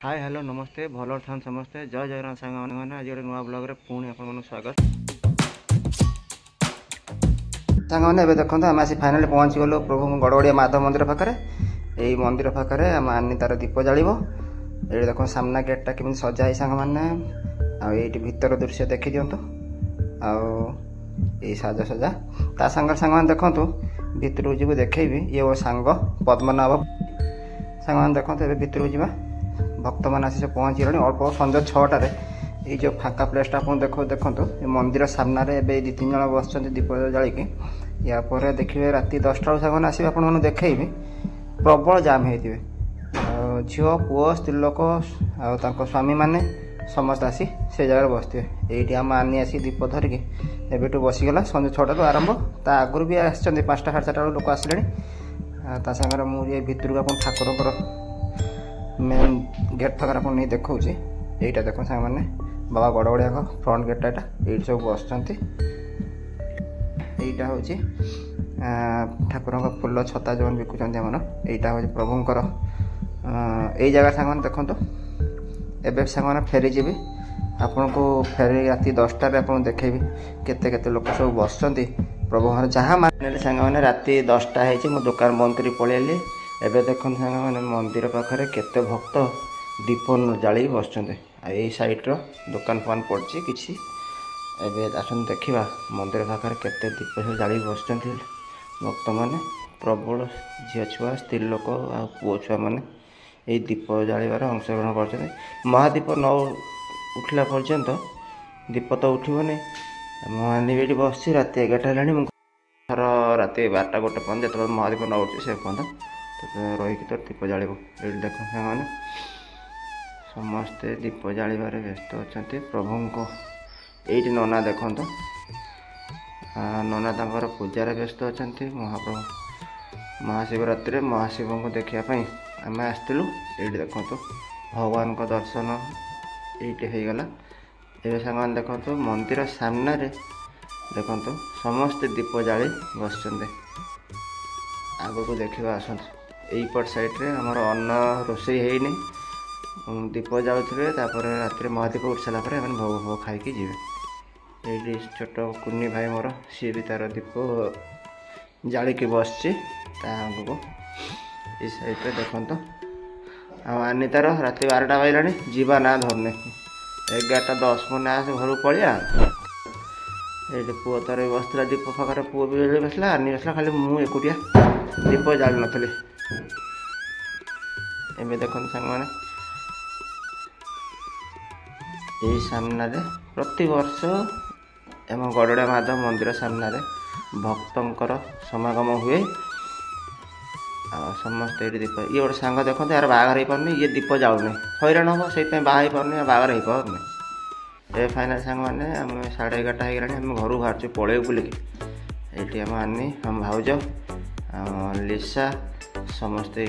Hi hello नमस्ते भल था समस्ते जय जगन्नाथ सांग मैंने आज गोटे नुआ ब्लॉग रे पुणी आपन स्वागत सांग मैंने देखो आम आसी फाइनाली पहुँची गलु प्रभु गड़गड़िया माधव मंदिर पाखे यही मंदिर पाखे आम आनी तार दीप जालिब ये देख सामना गेटा केमी सजा सांग मैंने आईटी भीतर दृश्य देखी दिंतु आई साजसजा ता सांग मैंने देखु भितर जी देखी ये वो सांग पद्मनाभ सांग मैंने देखते भितर जा भक्त मैंने आसी पहुँची गले अल्प संज 6टार ये जो फाँका प्लेसटा आप देखो मंदिर सामने दी 3 जन बस दीप जालिकी या देखिए राति 10टा सांग आसवे आपको देखी प्रबल जाम होते झील पुओ स्त्रीलोक आ स्वामी मैंने समस्त आसी से जगह बसते ये आम आनी आसी दीप धरिकी एबेटू बसीगला संज 6टार आरंभ ता आगुरी भी आस 5टा साढ़े 4टा लोक आसिले सागर मुझे भितर को ठाकुर मेन गेट थकार आप नहीं देखा यहीटा देख सांग मैंने बाबा गड़गड़िया फ्रंट गेटा ये सब बस यहीटा हूँ ठाकुर फुल छता जो बिकुंट आमर यहीटा हूँ प्रभुंर यही जगह सांग मैंने देखो एवं सांग मैंने फेरी जी आपन को फेरी राति 10टार आप देखेबी केते लोक सब बस प्रभु जहाँ मान सांग मैंने राति 10टा हो दुकान बंद कर पलि एबे देखो सांग मैंने मंदिर पाखे केते भक्त दीप जाली बस यही सैड्र दुकान फान पड़ी कि आसन देखा मंदिर पाखे केते दीप सब जाली बस भक्त मैंने प्रबल झील छुआ स्त्री लोक आ पुओ छुआ मैंने यही दीप जालिबार अंशग्रहण कर महादीप न उठला पर्यंत दीप तो उठबनी मैंने भी बस राति 11टा है राति 12टा 1 पर्यंत जो महादीप न उठी से पर्यंत रहीकि तो दीप जालिब ये देख मैंने समस्ते दीप जालिबार व्यस्त अच्छा प्रभु को ये नना देखु नना तर पूजार व्यस्त अच्छा महाप्रभु महाशिवरात्रि महाशिव को देखापी आम आसलु ये देखु भगवान को दर्शन ये होगला ये सांग देखो मंदिर सामने देखु समस्ते दीप जाली बस आग को देखा आसत यहीपट सैड्रे आमर अन्न रोषे होनी दीप जाऊे राति महादीप उठ सारापर भोग भोग खाई जी ये छोट कुनी भाई मोर सी भी तार दीप जालिकी बस आग ये सैड्रे देखो आनी तार राति 12टा बाजला जीवा ना धरने 11:10 मैंने आस घर पलिया ये पुओ तार बसला दीप पाखे पुओ भी बसला आनी बसला खाली मु एकुटिया दीप जाल नी एवं देख सांग मैंने यही सामने प्रति वर्ष एम गड़गड़िया माधव मंदिर सामने भक्तर समागम हुए समस्त ये दीप ये गोटे सांग देखते यार बाहर हो पारनी ये दीप जाऊनी हैरान हम से बाहर पारनी बाहर हो पारनी ये फाइनाल सांग मैंने आम 11:30 होगा आम घर बाहर पलू बुलिकी ये आम आनी आम भाउज लिसा समस्ते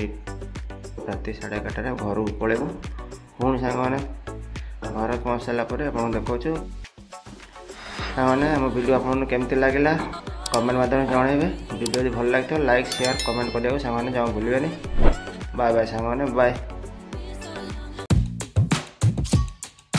राति 11:30 घर पलू पुणी सांग मैंने घर पहुँच सारापर आप देखो सांग मैंने आम भिडियो आपको केमती लगे कमेंट माध्यम जनइबे वीडियो भल लगे लाइक शेयर कमेंट करने सांग मैंने जमा भूलें बाय बाय सांग मैंने बाय।